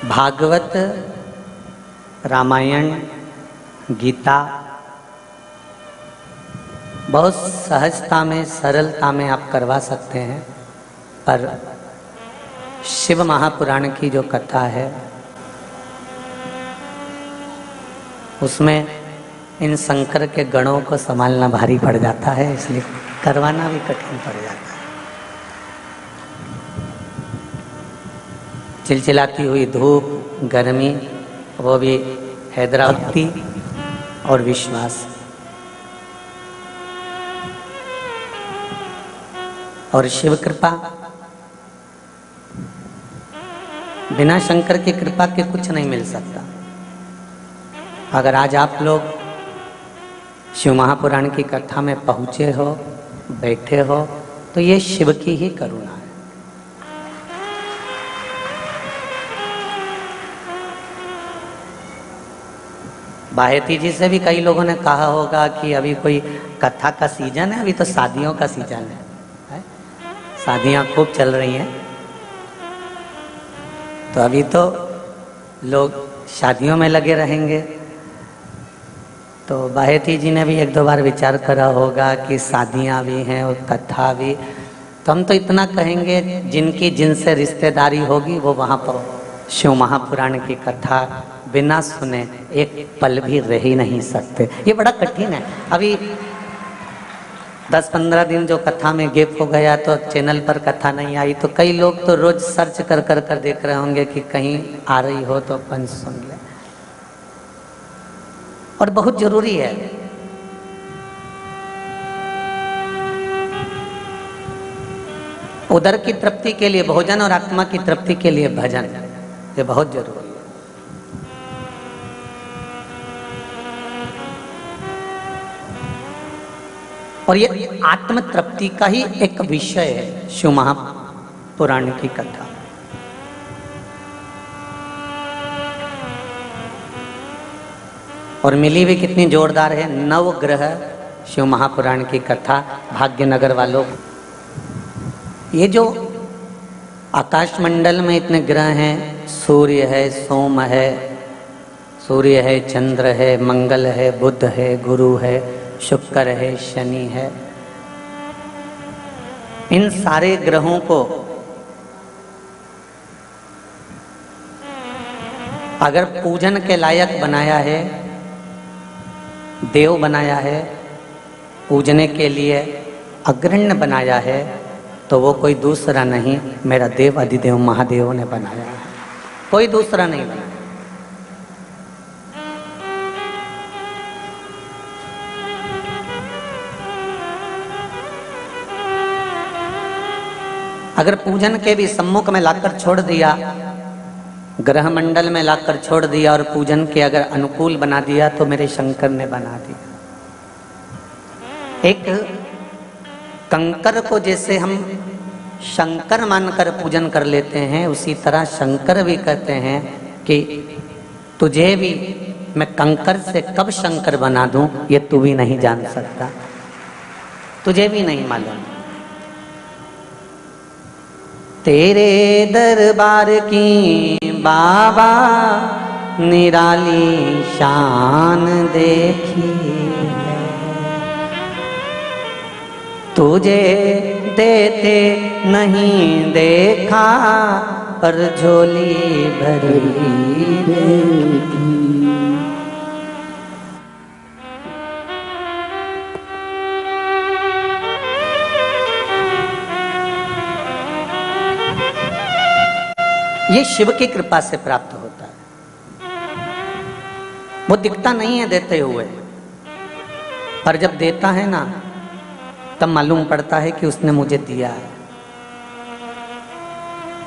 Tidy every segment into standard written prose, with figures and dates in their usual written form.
भागवत, रामायण, गीता बहुत सहजता में, सरलता में आप करवा सकते हैं, पर शिव महापुराण की जो कथा है उसमें इन शंकर के गणों को संभालना भारी पड़ जाता है, इसलिए करवाना भी कठिन पड़ जाता है। चिलचिलाती हुई धूप, गर्मी, वो भी हैदराबादी और विश्वास, और शिव कृपा। बिना शंकर की कृपा के कुछ नहीं मिल सकता। अगर आज आप लोग शिव महापुराण की कथा में पहुंचे हो, बैठे हो, तो ये शिव की ही करुणा है। बाहेती जी से भी कई लोगों ने कहा होगा कि अभी कोई कथा का सीजन है, अभी तो शादियों का सीजन है? शादियां खूब चल रही हैं, तो अभी तो लोग शादियों में लगे रहेंगे। तो बाहेती जी ने भी एक दो बार विचार करा होगा कि शादियां भी हैं और कथा भी। तो हम तो इतना कहेंगे, जिनकी जिनसे रिश्तेदारी होगी वो वहाँ पर शिव महापुराण की कथा बिना सुने एक पल भी रह ही नहीं सकते। ये बड़ा कठिन है। अभी 10-15 दिन जो कथा में गैप हो गया, तो चैनल पर कथा नहीं आई, तो कई लोग तो रोज सर्च कर कर कर देख रहे होंगे कि कहीं आ रही हो तो अपन सुन ले। और बहुत जरूरी है। उदर की तृप्ति के लिए भोजन और आत्मा की तृप्ति के लिए भजन, ये बहुत जरूरी है। और ये आत्म तृप्ति का ही एक विषय है शिव महापुराण की कथा। और मिली भी कितनी जोरदार है, नवग्रह शिव महापुराण की कथा। भाग्यनगर वालों, ये जो आकाश मंडल में इतने ग्रह हैं, सूर्य है, सोम है, सूर्य है, चंद्र है, मंगल है, बुध है, गुरु है, शुक्र है, शनि है, इन सारे ग्रहों को अगर पूजन के लायक बनाया है, देव बनाया है, पूजने के लिए अग्रण्य बनाया है, तो वो कोई दूसरा नहीं, मेरा देव अधिदेव महादेव ने बनाया है, कोई दूसरा नहीं बनाया। अगर पूजन के भी सम्मुख में लाकर छोड़ दिया, ग्रह मंडल में लाकर छोड़ दिया और पूजन के अगर अनुकूल बना दिया, तो मेरे शंकर ने बना दिया। एक कंकर को जैसे हम शंकर मानकर पूजन कर लेते हैं, उसी तरह शंकर भी कहते हैं कि तुझे भी मैं कंकर से कब शंकर बना दूं, ये तू भी नहीं जान सकता, तुझे भी नहीं मालूम। तेरे दरबार की बाबा निराली शान देखी है, तुझे देते नहीं देखा, पर झोली भरी देखी। ये शिव की कृपा से प्राप्त होता है। वो दिखता नहीं है देते हुए, पर जब देता है ना, तब मालूम पड़ता है कि उसने मुझे दिया है,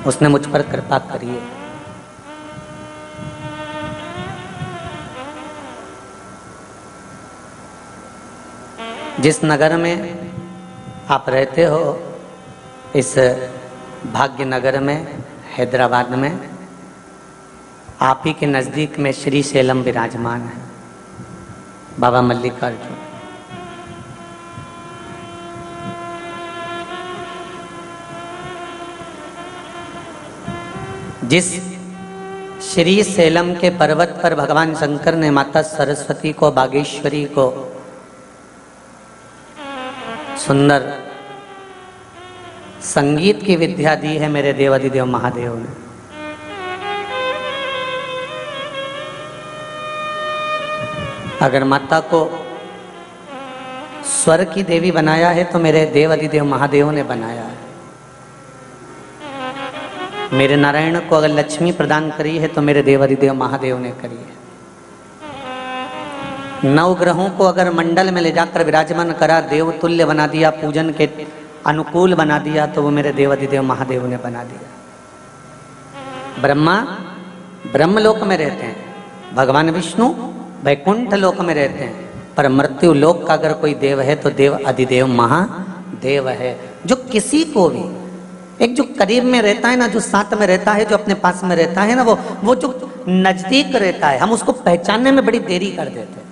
उसने मुझ पर कृपा करी है। जिस नगर में आप रहते हो, इस भाग्यनगर में, हैदराबाद में, आप ही के नजदीक में श्री शैलम विराजमान है, बाबा मल्लिकार्जुन। जिस श्री सेलम के पर्वत पर भगवान शंकर ने माता सरस्वती को, बागेश्वरी को सुंदर संगीत की विद्या दी है मेरे देवाधिदेव महादेव ने। अगर माता को स्वर की देवी बनाया है तो मेरे देवाधिदेव महादेव ने बनाया है। मेरे नारायण को अगर लक्ष्मी प्रदान करी है तो मेरे देवाधिदेव महादेव ने करी है। नवग्रहों को अगर मंडल में ले जाकर विराजमान करा, देवतुल्य बना दिया, पूजन के अनुकूल बना दिया, तो वो मेरे देवाधिदेव महादेव ने बना दिया। ब्रह्मा ब्रह्मलोक में रहते हैं, भगवान विष्णु वैकुंठ लोक में रहते हैं, पर मृत्यु लोक का अगर कोई देव है तो देव अधिदेव महादेव है। जो किसी को भी, एक जो करीब में रहता है ना, जो साथ में रहता है, जो अपने पास में रहता है ना, वो जो नजदीक रहता है, हम उसको पहचानने में बड़ी देरी कर देते हैं।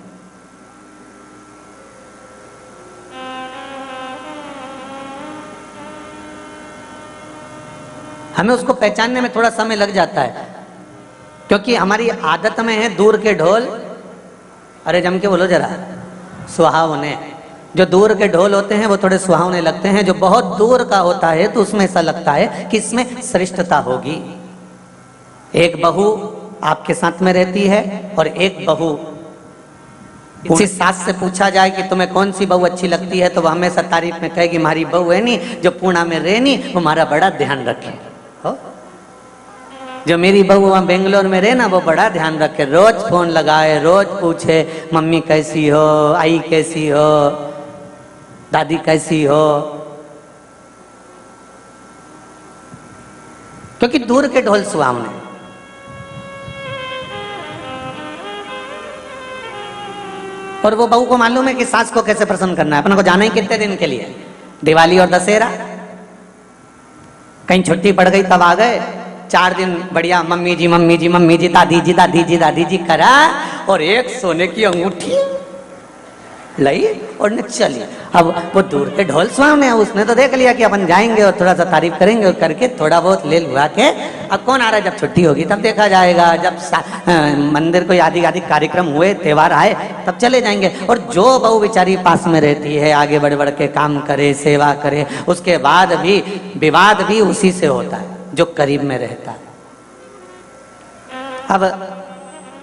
हमें उसको पहचानने में थोड़ा समय लग जाता है, क्योंकि हमारी आदत में है दूर के ढोल, अरे जम के बोलो जरा, सुहावने। जो दूर के ढोल होते हैं वो थोड़े सुहावने लगते हैं, जो बहुत दूर का होता है तो उसमें ऐसा लगता है कि इसमें श्रेष्ठता होगी। एक बहू आपके साथ में रहती है और एक बहू, किसी सास से पूछा जाए कि तुम्हें कौन सी बहू अच्छी लगती है तो वह हमेशा तारीफ में कहेगी हमारी बहू है नी जो पूना में रहनी, वो हमारा बड़ा ध्यान रखे। हो जो मेरी बहू वहां बेंगलोर में रहे ना, वो बड़ा ध्यान रखे, रोज फोन लगाए, रोज पूछे मम्मी कैसी हो, आई कैसी हो, दादी कैसी हो, क्योंकि दूर के ढोल सुहावने। और वो बहू को मालूम है कि सास को कैसे प्रसन्न करना है। अपने को जाना ही कितने दिन के लिए, दिवाली और दशहरा, कहीं छुट्टी पड़ गई तब आ गए, 4 दिन बढ़िया मम्मी जी मम्मी जी मम्मी जी, दादी जी दादी जी दादी जी करा, और एक सोने की अंगूठी लाई और ने चली। अब वो दूर के ढोल सुहावने, उसने तो देख लिया कि अपन जाएंगे और थोड़ा सा तारीफ करेंगे और करके थोड़ा बहुत ले लुआ के, अब कौन आ रहा है, जब छुट्टी होगी तब देखा जाएगा, जब मंदिर कोई आदि आदि कार्यक्रम हुए, त्योहार आए तब चले जाएंगे। और जो बहू बेचारी पास में रहती है, आगे बढ़ बढ़ के काम करे, सेवा करे, उसके बाद भी विवाद भी उसी से होता है जो करीब में रहता है। अब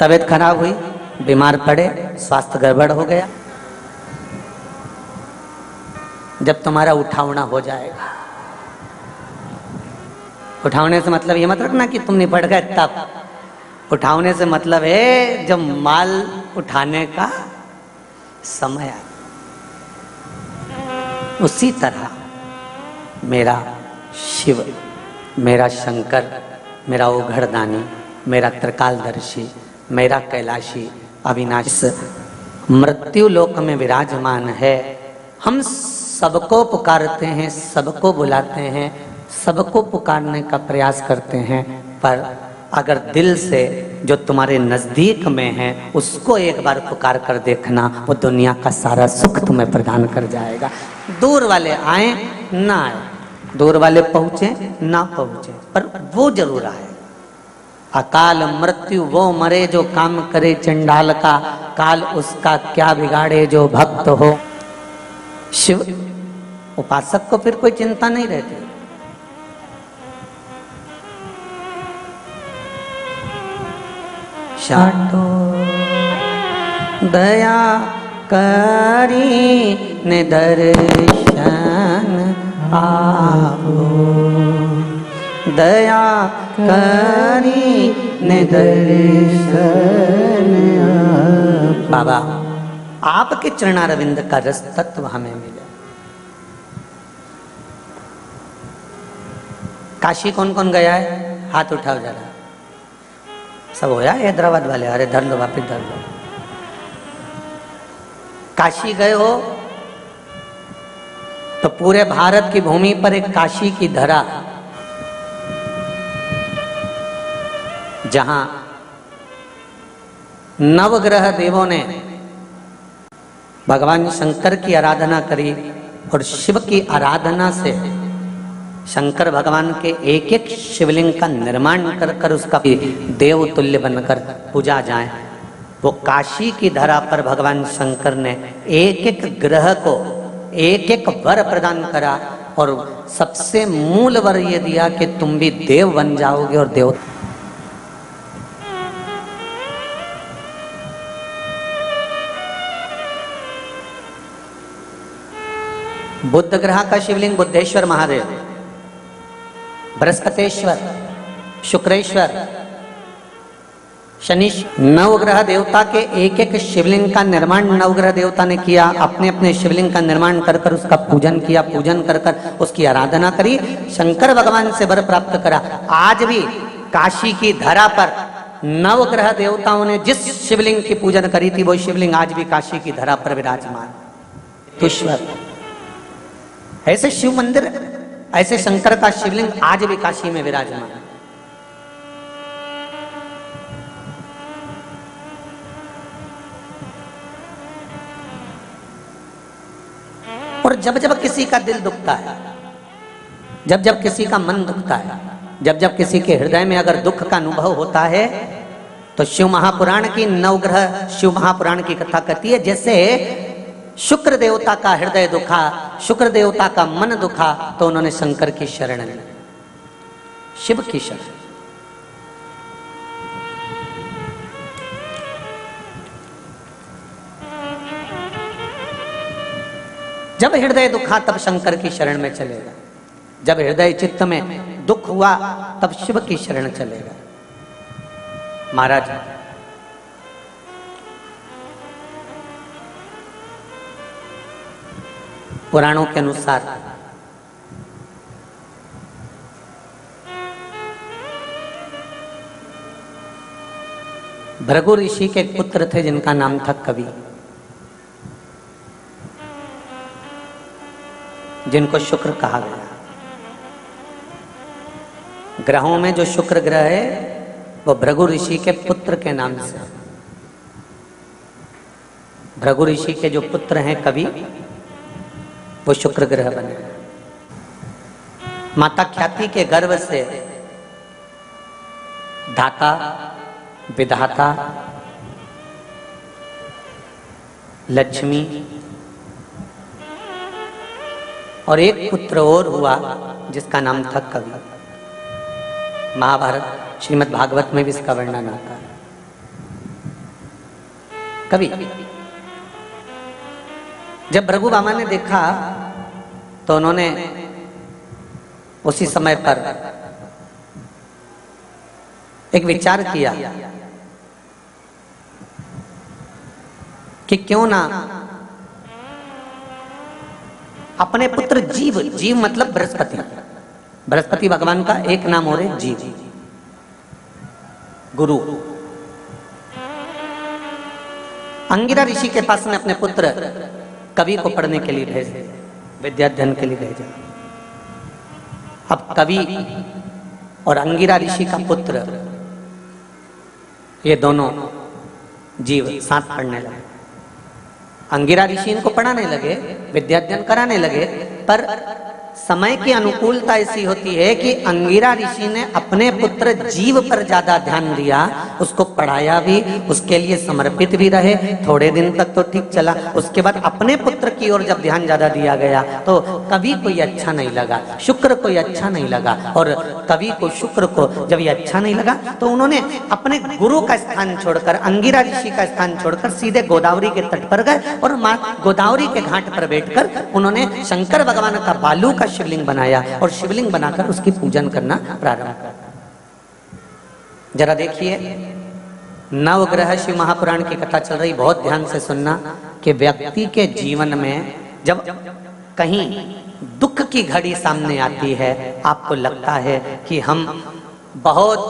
तबीयत खराब हुई, बीमार पड़े, स्वास्थ्य गड़बड़ हो गया, जब तुम्हारा उठावना हो जाएगा, उठावने से मतलब ये मत रखना कि तुम निपट गए तब, उठावने से मतलब है जब माल उठाने का समय आए। उसी तरह मेरा शिव, मेरा शंकर, मेरा ओघड़दानी, मेरा त्रिकालदर्शी, मेरा कैलाशी अविनाशी मृत्यु लोक में विराजमान है। हम सबको पुकारते हैं, सबको बुलाते हैं, सबको पुकारने का प्रयास करते हैं, पर अगर दिल से जो तुम्हारे नजदीक में है उसको एक बार पुकार कर देखना, वो दुनिया का सारा सुख तुम्हें प्रदान कर जाएगा। दूर वाले आए ना आए, दूर वाले पहुंचे ना पहुंचे, पर वो जरूर आए। अकाल मृत्यु वो मरे जो काम करे चंडाल का, काल उसका क्या बिगाड़े जो भक्त हो। शिव उपासक को फिर कोई चिंता नहीं रहती। शाटो दया करी ने दर्शन आपो, दया करी ने दर्शन आपो। बाबा आपके चरणारविंद का रस तत्व हमें मिले। काशी कौन कौन गया है, हाथ उठाओ जरा। सब होया हैदराबाद वाले, अरे धर लो, वापिस धर लो। काशी गए हो तो पूरे भारत की भूमि पर एक काशी की धरा, जहां नवग्रह देवों ने भगवान शंकर की आराधना करी और शिव की आराधना से शंकर भगवान के एक एक शिवलिंग का निर्माण कर कर उसका देव तुल्य बनकर पूजा जाए। वो काशी की धरा पर भगवान शंकर ने एक एक ग्रह को एक एक वर प्रदान करा और सबसे मूल वर ये दिया कि तुम भी देव बन जाओगे और देव। बुद्ध ग्रह का शिवलिंग बुद्धेश्वर महादेव, बृहस्पतेश्वर, शुक्रेश्वर, शनि, नवग्रह देवता के एक एक शिवलिंग का निर्माण नवग्रह देवता ने किया। अपने अपने शिवलिंग का निर्माण कर कर उसका पूजन किया, पूजन कर कर उसकी आराधना करी, शंकर भगवान से वर प्राप्त करा। आज भी काशी की धरा पर नवग्रह देवताओं ने जिस शिवलिंग की पूजन करी थी वो शिवलिंग आज भी काशी की धरा पर विराजमान। ईश्वर ऐसे शिव मंदिर, ऐसे शंकर का शिवलिंग आज भी काशी में विराजमान। और जब जब किसी का दिल दुखता है, जब जब किसी का मन दुखता है, जब जब किसी के हृदय में अगर दुख का अनुभव होता है तो शिव महापुराण की नवग्रह शिव महापुराण की कथा कहती है जैसे शुक्र देवता का हृदय दुखा, शुक्र देवता का मन दुखा तो उन्होंने शंकर की शरण ली, शिव की शरण। जब हृदय दुखा तब शंकर की शरण में चलेगा, जब हृदय चित्त में दुख हुआ तब शिव की शरण चलेगा। महाराज पुराणों के अनुसार भृगु ऋषि के एक पुत्र थे जिनका नाम था कवि, जिनको शुक्र कहा गया। ग्रहों में जो शुक्र ग्रह है वो भृगु ऋषि के पुत्र के नाम से। भृगु ऋषि के जो पुत्र हैं कवि, वो शुक्र ग्रह बने। माता ख्याति के गर्भ से धाता, विधाता, लक्ष्मी और एक पुत्र और हुआ जिसका नाम था कवि। महाभारत श्रीमद् भागवत में भी इसका वर्णन आता है। कवि जब भृगु बामा ने देखा तो उन्होंने उसी समय पर एक विचार किया कि क्यों ना अपने पुत्र जीव, जीव मतलब बृहस्पति, बृहस्पति भगवान का एक नाम और है जीव, गुरु। अंगिरा ऋषि के पास में अपने पुत्र कवि को पढ़ने के लिए भेजे, विद्याध्ययन के लिए भेजा। अब कवि और अंगिरा ऋषि का पुत्र ये दोनों जीव साथ पढ़ने लगे। अंगिरा ऋषि इनको पढ़ाने लगे, विद्याध्ययन कराने लगे, पर समय की अनुकूलता ऐसी होती है कि अंगिरा ऋषि ने अपने पुत्र जीव पर ज्यादा ध्यान दिया, उसको पढ़ाया भी, उसके लिए समर्पित भी रहे। थोड़े दिन तक तो ठीक चला, उसके बाद अपने पुत्र की ओर जब ध्यान ज्यादा दिया गया तो कवि को ये अच्छा नहीं लगा, शुक्र को ये अच्छा नहीं लगा। और कवि को, शुक्र को जब ये अच्छा नहीं लगा तो उन्होंने अपने गुरु का स्थान छोड़कर, अंगिरा ऋषि का स्थान छोड़कर सीधे गोदावरी के तट पर गए और मां गोदावरी के घाट पर बैठकर उन्होंने शंकर भगवान का बालू का शिवलिंग बनाया और शिवलिंग बनाकर उसकी पूजन करना प्रारंभ कर। जरा देखिए, नवग्रह शिव महापुराण की कथा चल रही, बहुत ध्यान से सुनना कि व्यक्ति के जीवन में जब कहीं दुख की घड़ी सामने आती है, आपको लगता है कि हम बहुत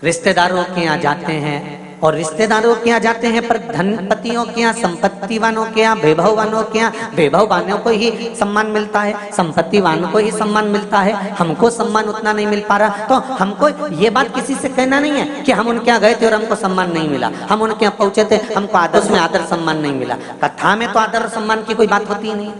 रिश्तेदारों के यहाँ जाते हैं और रिश्तेदारों के यहाँ जाते हैं पर धनपतियों के यहाँ, संपत्ति वालों के यहाँ, वैभववानों के यहाँ वैभव वालों को ही सम्मान मिलता है, संपत्ति वालों को ही सम्मान मिलता है, हमको सम्मान उतना नहीं मिल पा रहा। तो हमको ये बात किसी से कहना नहीं है कि हम उनके यहाँ गए थे और हमको सम्मान नहीं मिला, हम उनके यहाँ पहुंचे थे, हमको आदर्श में आदर सम्मान नहीं मिला। कथा में तो आदर सम्मान की कोई बात होती ही नहीं।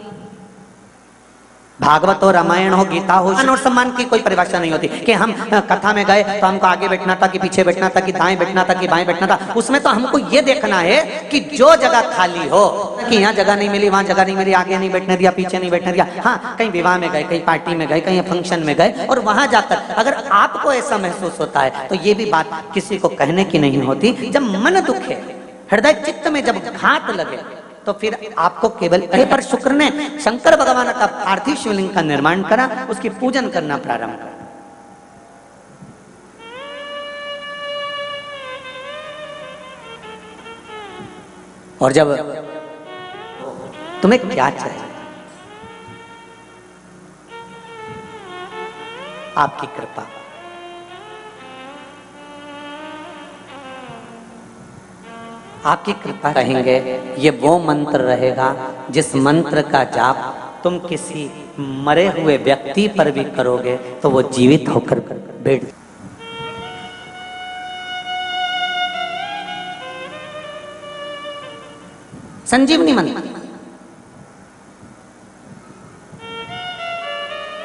भागवत हो, रामायण हो, गीता हो, मान और सम्मान की कोई परिभाषा नहीं होती कि हम कथा में गए तो हमको आगे बैठना था कि पीछे बैठना था कि दाएं बैठना था कि बाएं बैठना था। उसमें तो हमको ये देखना है कि जो जगह खाली हो, कि यहाँ जगह नहीं मिली, वहां जगह नहीं मिली, आगे नहीं बैठने दिया, पीछे नहीं बैठने दिया। हाँ, कहीं विवाह में गए, कहीं पार्टी में गए, कहीं फंक्शन में गए और वहां जाकर अगर आपको ऐसा महसूस होता है तो ये भी बात किसी को कहने की नहीं होती। जब मन दुखे, हृदय चित्त में जब घात लगे तो फिर आपको केवल पर शुक्र ने शंकर भगवान का पार्थिव शिवलिंग का निर्माण करा, उसकी पूजन करना प्रारंभ करा। और जब तुम्हें क्या चाहिए, आपकी कृपा, आपकी कृपा कहेंगे, ये वो मंत्र रहेगा जिस मंत्र का जाप तुम किसी मरे हुए व्यक्ति पर भी करोगे तो वो जीवित होकर बैठ। संजीवनी मंत्र,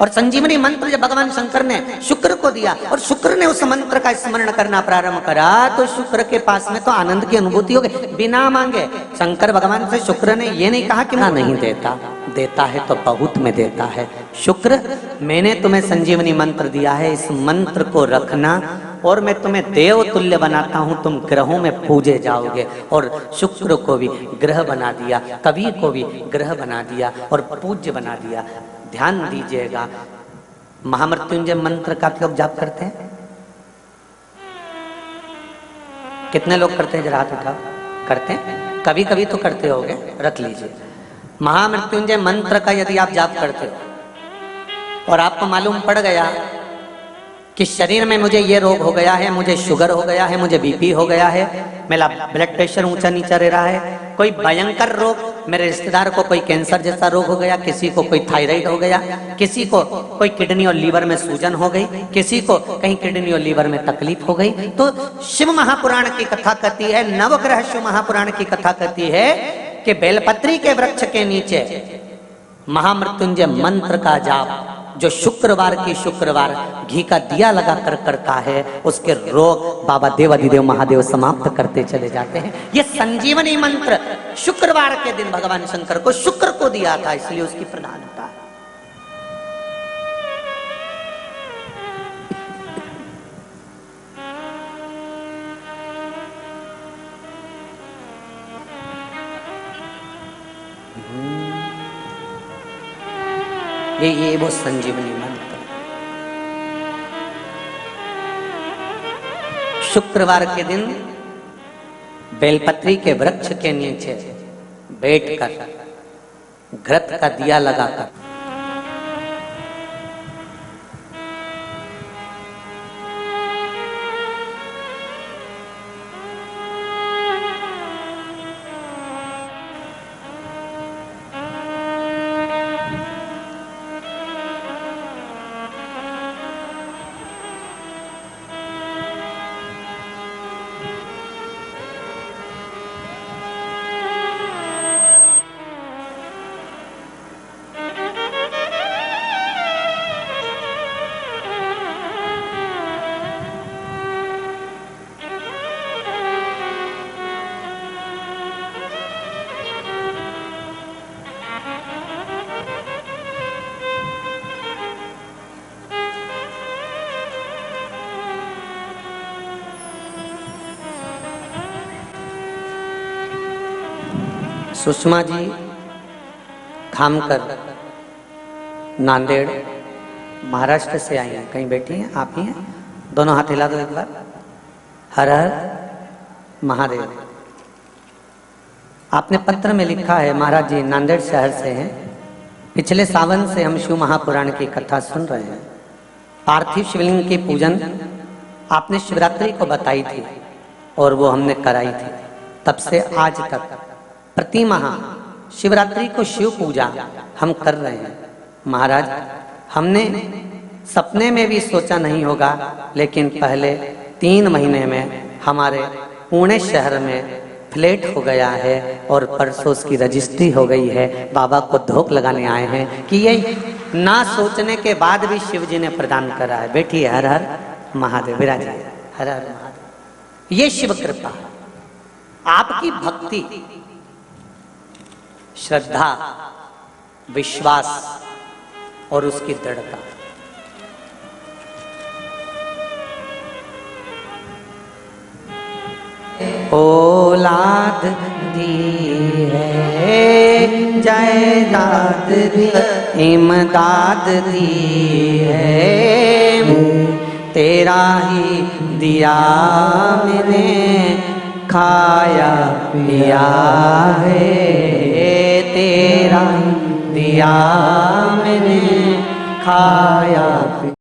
और संजीवनी मंत्र जब भगवान शंकर ने शुक्र को दिया और शुक्र ने उस मंत्र का स्मरण करना प्रारंभ करा तो शुक्र के पास में तो आनंद की अनुभूति हो गई बिना मांगे। शंकर भगवान से शुक्र ने ये नहीं कहा कि मैं नहीं देता, देता है तो बहुत में देता है। शुक्र, मैंने तुम्हें संजीवनी मंत्र दिया है, इस मंत्र को रखना और मैं तुम्हें देव तुल्य बनाता हूं, तुम ग्रहों में पूजे जाओगे। और शुक्र को भी ग्रह बना दिया, कवि को भी ग्रह बना दिया और पूज्य बना दिया। ध्यान दीजिएगा, महामृत्युंजय मंत्र का क्यों जाप करते हैं? कितने लोग करते हैं? जरा हाथ उठाओ। करते हैं? कभी कभी तो करते होगे, रख लीजिए। महामृत्युंजय मंत्र का यदि आप जाप करते हो और आपको मालूम पड़ गया कि शरीर में मुझे ये रोग हो गया है, मुझे शुगर हो गया है, मुझे बीपी हो गया है, मेरा ब्लड प्रेशर ऊंचा नीचा रह रहा है, कोई भयंकर रोग, मेरे रिश्तेदार को कोई कैंसर जैसा रोग हो गया, किसी को कोई थायराइड हो गया, किसी को कोई किडनी और लीवर में सूजन हो गई, किसी को कहीं किडनी और लीवर में तकलीफ हो गई, तो शिव महापुराण की कथा कहती है, नवग्रह शिव महापुराण की कथा कहती है कि बेलपत्री के वृक्ष के नीचे महामृत्युंजय मंत्र का जाप जो शुक्रवार की शुक्रवार घी का दिया लगा कर करता है, उसके रोग बाबा देवाधिदेव महादेव समाप्त करते चले जाते हैं। ये संजीवनी मंत्र शुक्रवार के दिन भगवान शंकर को शुक्र को दिया था, इसलिए उसकी प्रधानता है। ये वो संजीवनी मंत्र शुक्रवार के दिन बेलपत्री के वृक्ष के नीचे बैठकर घृत का दिया लगाकर सुषमा जी खामकर नांदेड़ महाराष्ट्र से आई हैं, कहीं बैठी हैं? आप ही हैं? दोनों हाथ हिला दो एक बार। हर हर महादेव। आपने पत्र में लिखा है, महाराज जी नांदेड़ शहर से हैं, पिछले सावन से हम शिव महापुराण की कथा सुन रहे हैं। पार्थिव शिवलिंग की पूजन आपने शिवरात्रि को बताई थी और वो हमने कराई थी। तब से आज तक प्रति माह शिवरात्रि को शिव पूजा हम कर रहे हैं। महाराज, हमने सपने में भी सोचा नहीं होगा, लेकिन पहले 3 महीने में हमारे पुणे शहर में फ्लैट हो गया है और परसों उसकी रजिस्ट्री हो गई है। बाबा को धोख लगाने आए हैं कि ये ना सोचने के बाद भी शिव जी ने प्रदान करा है। बैठिए, हर हर महादेव, विराजिए, हर हर महादेव। ये शिव कृपा, आपकी भक्ति, श्रद्धा, विश्वास और उसकी दृढ़ता। औलाद दी है, जायदाद दी, इमदाद दी है, तेरा ही दिया मैंने खाया पिया है, तेरा दिया मैंने खाया